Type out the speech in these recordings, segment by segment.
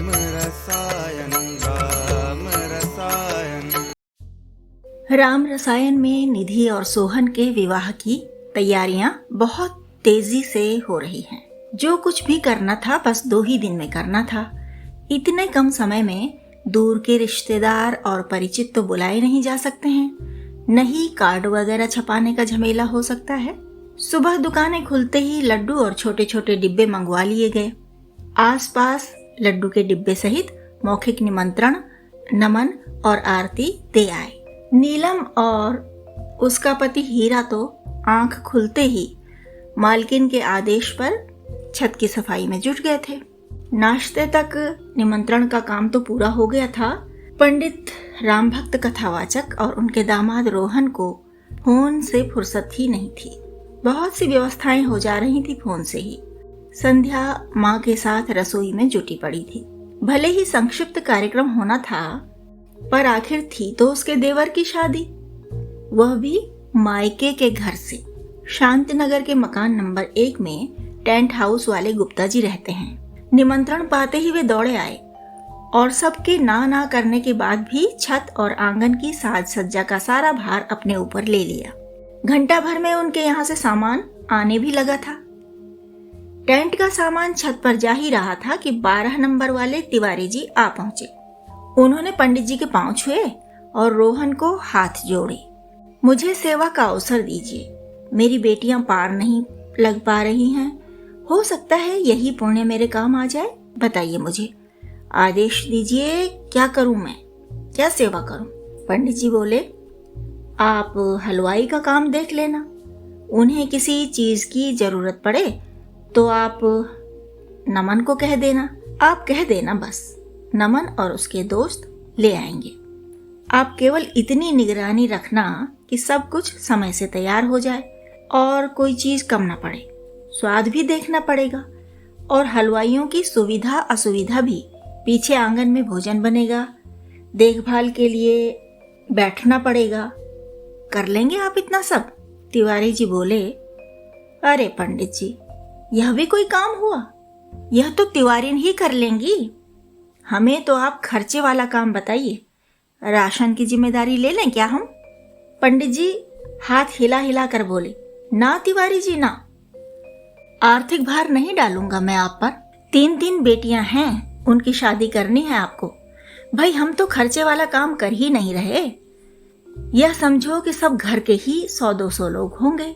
रसायन राम रसायन। राम रसायन में निधि और सोहन के विवाह की तैयारियां बहुत तेजी से हो रही हैं। जो कुछ भी करना था बस 2 ही दिन में करना था। इतने कम समय में दूर के रिश्तेदार और परिचित तो बुलाए नहीं जा सकते हैं, नहीं कार्ड वगैरह छपाने का झमेला हो सकता है। सुबह दुकानें खुलते ही लड्डू और छोटे छोटे डिब्बे मंगवा लिए गए। आसपास लड्डू के डिब्बे सहित मौखिक निमंत्रण, नमन और आरती दे आए। नीलम और उसका पति हीरा तो आंख खुलते ही मालकिन के आदेश पर छत की सफाई में जुट गए थे। नाश्ते तक निमंत्रण का काम तो पूरा हो गया था। पंडित राम भक्त कथावाचक और उनके दामाद रोहन को फोन से फुर्सत ही नहीं थी। बहुत सी व्यवस्थाएं हो जा रही थी फोन से ही। संध्या माँ के साथ रसोई में जुटी पड़ी थी। भले ही संक्षिप्त कार्यक्रम होना था, पर आखिर थी तो उसके देवर की शादी, वह भी मायके के घर से। शांतिनगर के मकान नंबर 1 में टेंट हाउस वाले गुप्ता जी रहते हैं। निमंत्रण पाते ही वे दौड़े आए और सबके ना करने के बाद भी छत और आंगन की साज सज्जा का सारा भार अपने ऊपर ले लिया। घंटा भर में उनके यहाँ से सामान आने भी लगा था। टेंट का सामान छत पर जा ही रहा था कि 12 नंबर वाले तिवारी जी आ पहुंचे। उन्होंने पंडित जी के पांव छुए और रोहन को हाथ जोड़े। मुझे सेवा का अवसर दीजिए, मेरी बेटियां पार नहीं लग पा रही हैं। हो सकता है यही पुण्य मेरे काम आ जाए। बताइए, मुझे आदेश दीजिए, क्या करूं मैं, क्या सेवा करूं? पंडित जी बोले, आप हलवाई का काम देख लेना। उन्हें किसी चीज की जरूरत पड़े तो आप नमन को कह देना। आप कह देना बस, नमन और उसके दोस्त ले आएंगे। आप केवल इतनी निगरानी रखना कि सब कुछ समय से तैयार हो जाए और कोई चीज कम ना पड़े। स्वाद भी देखना पड़ेगा और हलवाइयों की सुविधा असुविधा भी। पीछे आंगन में भोजन बनेगा, देखभाल के लिए बैठना पड़ेगा। कर लेंगे आप इतना सब? तिवारी जी बोले, अरे पंडित जी, यह भी कोई काम हुआ? यह तो तिवारी ही कर लेंगी। हमें तो आप खर्चे वाला काम बताइए। राशन की जिम्मेदारी ले लें क्या हम? पंडित जी हाथ हिला हिला कर बोले, ना तिवारी जी ना, आर्थिक भार नहीं डालूंगा मैं आप पर। 3 बेटियां हैं, उनकी शादी करनी है आपको। भाई हम तो खर्चे वाला काम कर ही नहीं रहे। यह समझो कि सब घर के ही 100-200 लोग होंगे।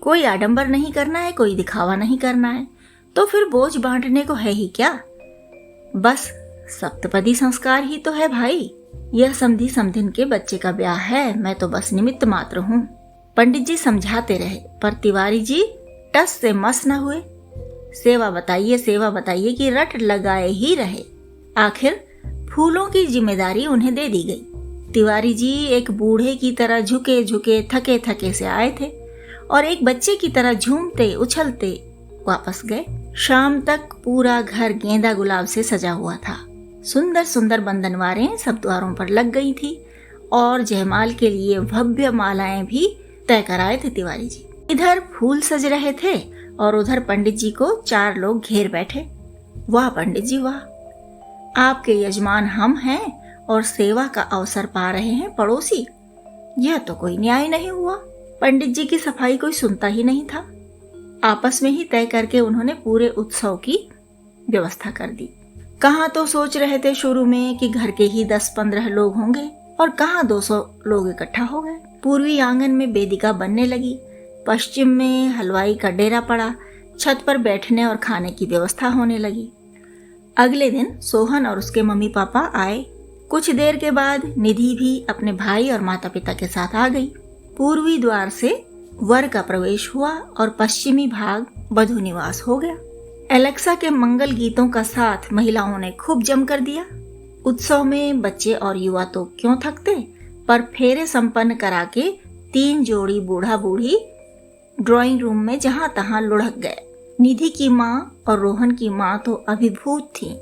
कोई आडंबर नहीं करना है, कोई दिखावा नहीं करना है, तो फिर बोझ बांटने को है ही क्या? बस सप्तपदी संस्कार ही तो है भाई। यह समधी समधिन के बच्चे का ब्याह है, मैं तो बस निमित्त मात्र हूँ। पंडित जी समझाते रहे, पर तिवारी जी टस से मस न हुए। सेवा बताइए कि रट लगाए ही रहे। आखिर फूलों की जिम्मेदारी उन्हें दे दी गई। तिवारी जी एक बूढ़े की तरह झुके झुके थके थके से आए थे और एक बच्चे की तरह झूमते उछलते वापस गए। शाम तक पूरा घर गेंदा गुलाब से सजा हुआ था। सुंदर सुंदर बंधनवारें सब द्वारों पर लग गई थी और जयमाल के लिए भव्य मालाएं भी तय कराए थे तिवारी जी। इधर फूल सज रहे थे और उधर पंडित जी को 4 लोग घेर बैठे। वाह पंडित जी वाह, आपके यजमान हम हैं और सेवा का अवसर पा रहे हैं पड़ोसी। यह तो कोई न्याय नहीं हुआ। पंडित जी की सफाई कोई सुनता ही नहीं था। आपस में ही तय करके उन्होंने पूरे उत्सव की व्यवस्था कर दी। कहाँ तो सोच रहे थे शुरू में कि घर के ही 10-15 लोग होंगे और कहाँ 200 लोग इकट्ठा हो गए। पूर्वी आंगन में वेदिका बनने लगी, पश्चिम में हलवाई का डेरा पड़ा, छत पर बैठने और खाने की व्यवस्था होने लगी। अगले दिन सोहन और उसके मम्मी पापा आए। कुछ देर के बाद निधि भी अपने भाई और माता पिता के साथ आ गई। पूर्वी द्वार से वर का प्रवेश हुआ और पश्चिमी भाग वधू निवास हो गया। एलेक्सा के मंगल गीतों का साथ महिलाओं ने खूब जमकर दिया। उत्सव में बच्चे और युवा तो क्यों थकते, पर फेरे संपन्न करा के 3 जोड़ी बूढ़ा बूढ़ी ड्राइंग रूम में जहां तहां लुढ़क गए। निधि की माँ और रोहन की माँ तो अभिभूत थीं।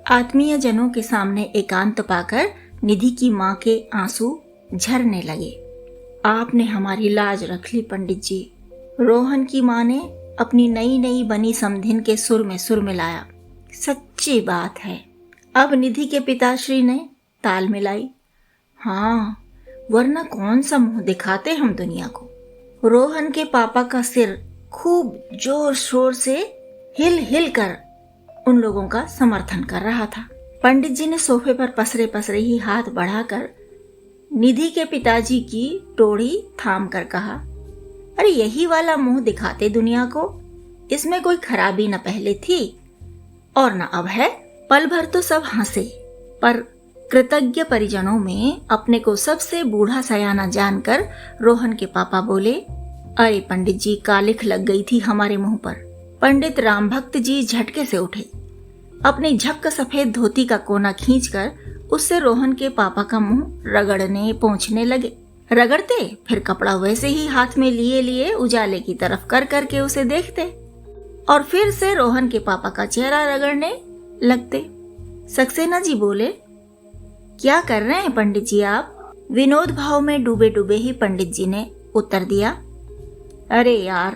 आत्मीय जनों के सामने एकांत पाकर निधि की माँ के आंसू झरने लगे। आपने हमारी लाज रख ली पंडित जी। रोहन की माँ ने अपनी नई नई बनी समधिन के सुर में सुर मिलाया। सच्ची बात है, अब निधि के पिताश्री ने ताल मिलाई। हाँ, वरना कौन सा मुंह दिखाते हम दुनिया को। रोहन के पापा का सिर खूब जोर शोर से हिल हिल कर उन लोगों का समर्थन कर रहा था। पंडित जी ने सोफे पर पसरे पसरे ही हाथ बढ़ाकर निधि के पिताजी की टोड़ी थाम कर कहा, अरे यही वाला मुंह दिखाते दुनिया को, इसमें कोई खराबी न पहले थी और न अब है। पल भर तो सब हंसे, पर कृतज्ञ परिजनों में अपने को सबसे बूढ़ा सयाना जानकर रोहन के पापा बोले, अरे पंडित जी, कालिख लग गई थी हमारे मुंह पर। पंडित रामभक्त जी झटके से उठे, अपनी झक्क सफेद धोती का कोना खींचकर उससे रोहन के पापा का मुंह रगड़ने पोंछने लगे। रगड़ते, फिर कपड़ा वैसे ही हाथ में लिए लिए उजाले की तरफ कर करके उसे देखते और फिर से रोहन के पापा का चेहरा रगड़ने लगते। सक्सेना जी बोले, क्या कर रहे हैं पंडित जी आप? विनोद भाव में डूबे डूबे ही पंडित जी ने उत्तर दिया, अरे यार,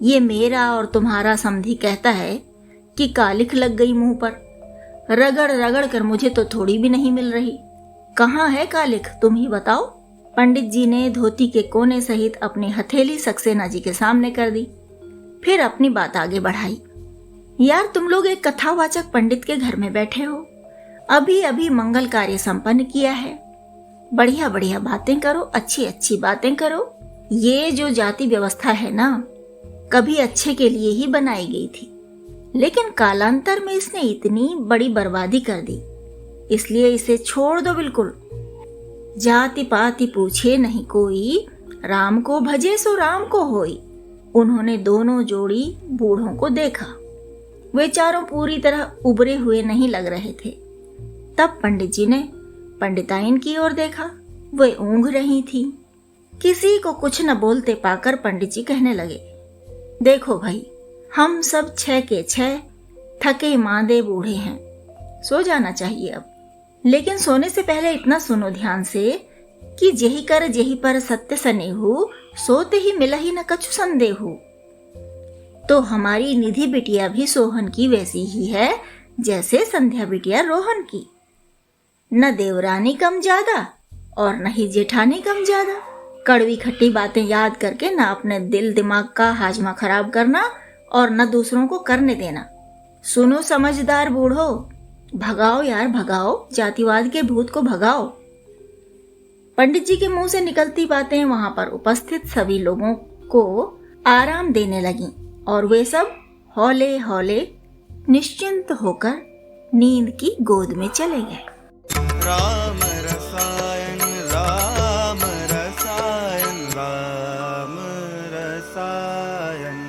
ये मेरा और तुम्हारा समधी कहता है कि कालिख लग गई मुंह पर। रगड़ रगड़ कर मुझे तो थोड़ी भी नहीं मिल रही। कहाँ है कालिख, तुम ही बताओ। पंडित जी ने धोती के कोने सहित अपनी हथेली सक्सेना जी के सामने कर दी, फिर अपनी बात आगे बढ़ाई। यार, तुम लोग एक कथावाचक पंडित के घर में बैठे हो, अभी अभी मंगल कार्य संपन्न किया है। बढ़िया बढ़िया बातें करो, अच्छी अच्छी बातें करो। ये जो जाति व्यवस्था है ना, कभी अच्छे के लिए ही बनाई गई थी, लेकिन कालांतर में इसने इतनी बड़ी बर्बादी कर दी, इसलिए इसे छोड़ दो बिल्कुल। जाति पाति पूछे नहीं कोई, राम को भजे सो राम को होई। उन्होंने दोनों जोड़ी बूढ़ों को देखा, वे चारों पूरी तरह उबरे हुए नहीं लग रहे थे। तब पंडित जी ने पंडिताइन की ओर देखा, वे ऊँघ रही थी। किसी को कुछ न बोलते पाकर पंडित जी कहने लगे, देखो भाई, हम सब 6 के 6 थके मांदे बूढ़े हैं, सो जाना चाहिए अब। लेकिन सोने से पहले इतना सुनो ध्यान से कि जेहि कर जेहि पर सत्य सनेहु, सोते ही मिला ही न कछु संदेहु। तो हमारी निधि बिटिया भी सोहन की वैसी ही है जैसे संध्या बिटिया रोहन की। न देवरानी कम ज्यादा और न ही जेठानी कम ज्यादा। कड़वी खट्टी बातें याद करके न अपने दिल दिमाग का हाजमा खराब करना और न दूसरों को करने देना। सुनो समझदार बूढ़ो, भगाओ यार भगाओ, जातिवाद के भूत को भगाओ। पंडित जी के मुंह से निकलती बातें वहां पर उपस्थित सभी लोगों को आराम देने लगीं और वे सब हौले हौले निश्चिंत होकर नींद की गोद में चले गए। राम रसायन राम रसायन राम रसायन।